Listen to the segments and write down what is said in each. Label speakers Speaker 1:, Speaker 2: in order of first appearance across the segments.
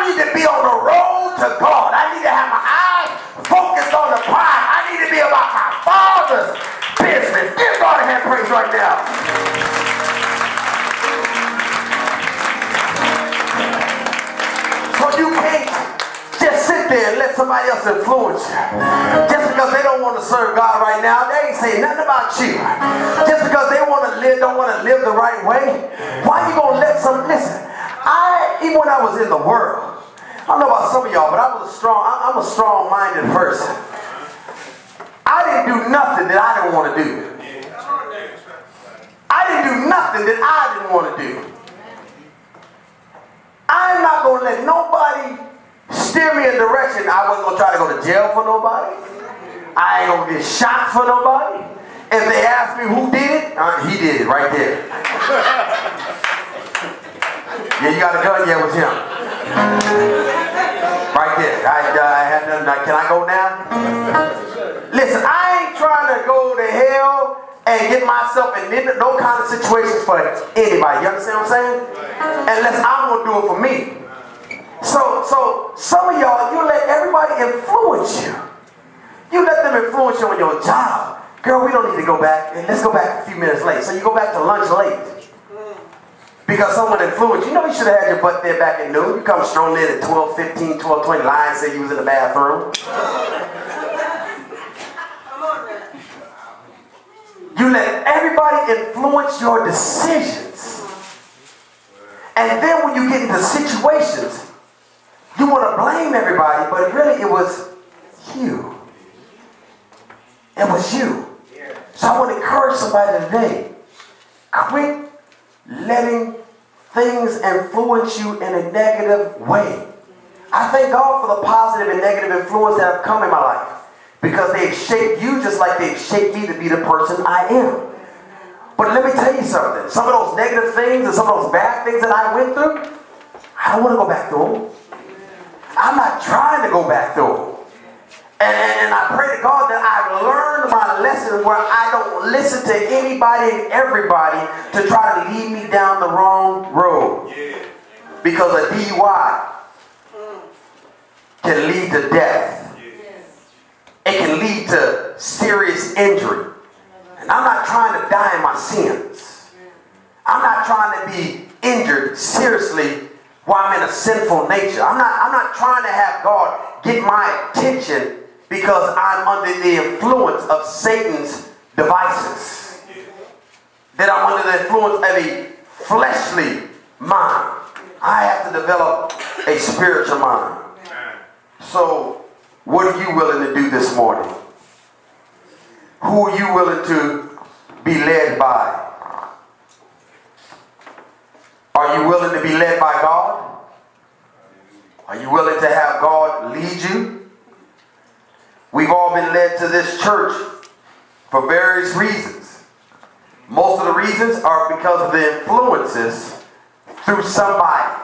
Speaker 1: need to be on the road to God. I need to have my eyes focused on the prize. I need to be about my Father's business. Give God a hand praise right now. So you can't just sit there and let somebody else influence you. Just because they don't want to serve God right now, they ain't saying nothing about you. Just because they don't want to live the right way, why you gonna let some? Listen, even when I was in the world, I don't know about some of y'all, but I'm a strong-minded person. I didn't do nothing that I didn't want to do. I didn't do nothing that I didn't want to do. I'm not going to let nobody steer me in a direction. I wasn't going to try to go to jail for nobody. I ain't going to get shot for nobody. If they ask me who did it, he did it right there. Yeah, you got a gun? Yeah, it was him. Right there. I had nothing. Can I go now? Listen, I ain't trying to go to hell and get myself in no kind of situations for anybody. You understand what I'm saying? Unless I'm going to do it for me. So some of y'all, you let everybody influence you. You let them influence you on your job. Girl, we don't need to go back. And let's go back a few minutes late. So you go back to lunch late. Because someone influenced you. You know you should have had your butt there back at noon. You come strolling in at 12:15, 12:20. Lion said you was in the bathroom. You let everybody influence your decisions. And then when you get into situations, you want to blame everybody, but really it was you. It was you. So I want to encourage somebody today. Quit letting things influence you in a negative way. I thank God for the positive and negative influence that have come in my life. Because they've shaped you just like they've shaped me to be the person I am. But let me tell you something. Some of those negative things and some of those bad things that I went through, I don't want to go back through them. I'm not trying to go back through them. And I pray to God that I've learned my lesson where I don't listen to anybody and everybody to try to lead me down the wrong road. Because a DUI can lead to death. It can lead to serious injury. And I'm not trying to die in my sins. I'm not trying to be injured seriously while I'm in a sinful nature. I'm not trying to have God get my attention because I'm under the influence of Satan's devices. That I'm under the influence of a fleshly mind. I have to develop a spiritual mind. So, what are you willing to do this morning? Who are you willing to be led by? Are you willing to be led by God? Are you willing to have God lead you? We've all been led to this church for various reasons. Most of the reasons are because of the influences through somebody.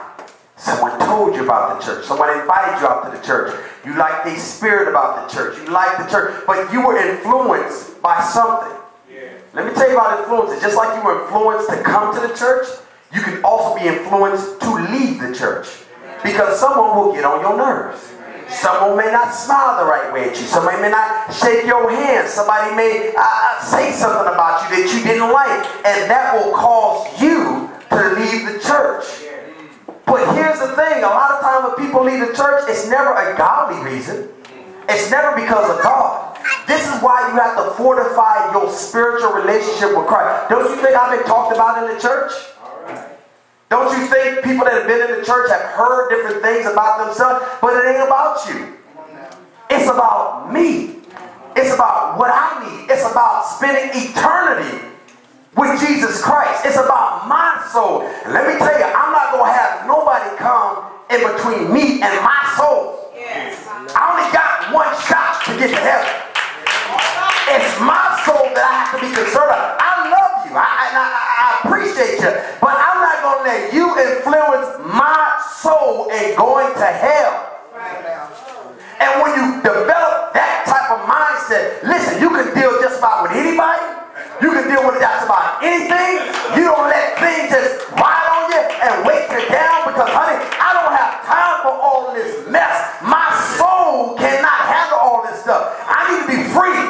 Speaker 1: Someone told you about the church. Someone invited you out to the church. You like the spirit about the church. You like the church. But you were influenced by something. Let me tell you about influences. Just like you were influenced to come to the church, you can also be influenced to leave the church. Because someone will get on your nerves. Someone may not smile the right way at you. Somebody may not shake your hand. Somebody may say something about you that you didn't like. And that will cause you to leave the church. But here's the thing. A lot of times when people leave the church, it's never a godly reason. It's never because of God. This is why you have to fortify your spiritual relationship with Christ. Don't you think I've been talked about in the church? Don't you think people that have been in the church have heard different things about themselves? But it ain't about you. It's about me. It's about what I need. It's about spending eternity with Jesus Christ. It's about my soul. And let me tell you, I'm not going to have nobody come in between me and my soul. I only got one shot to get to heaven. It's my soul that I have to be concerned about. I love you. I appreciate you. But I'm not going to let you influence my soul in going to hell. And when you develop that type of mindset, listen, you can deal just about with anybody. You can deal with just about anything. You don't let things just ride on you and weight you down because, honey, I don't have time for all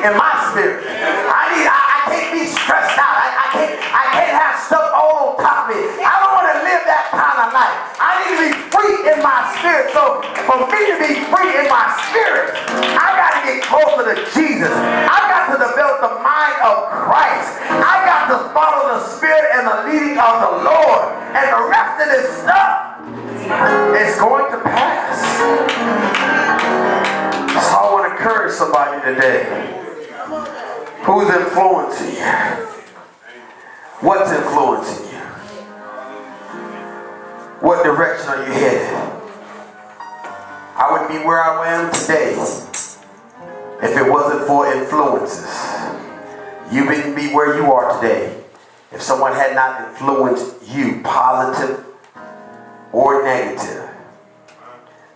Speaker 1: in my spirit. I can't be stressed out. I can't have stuff all on top of me. I don't want to live that kind of life. I need to be free in my spirit. So for me to be free in my spirit, I got to get closer to Jesus. I got to develop the mind of Christ. I got to follow the spirit and the leading of the Lord. And the rest of this stuff is going to pass. So I want to encourage somebody today. Who's influencing you? What's influencing you? What direction are you headed? I wouldn't be where I am today if it wasn't for influences. You wouldn't be where you are today if someone had not influenced you, positive or negative.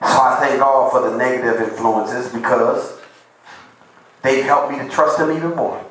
Speaker 1: So I thank God for the negative influences because they've helped me to trust Him even more.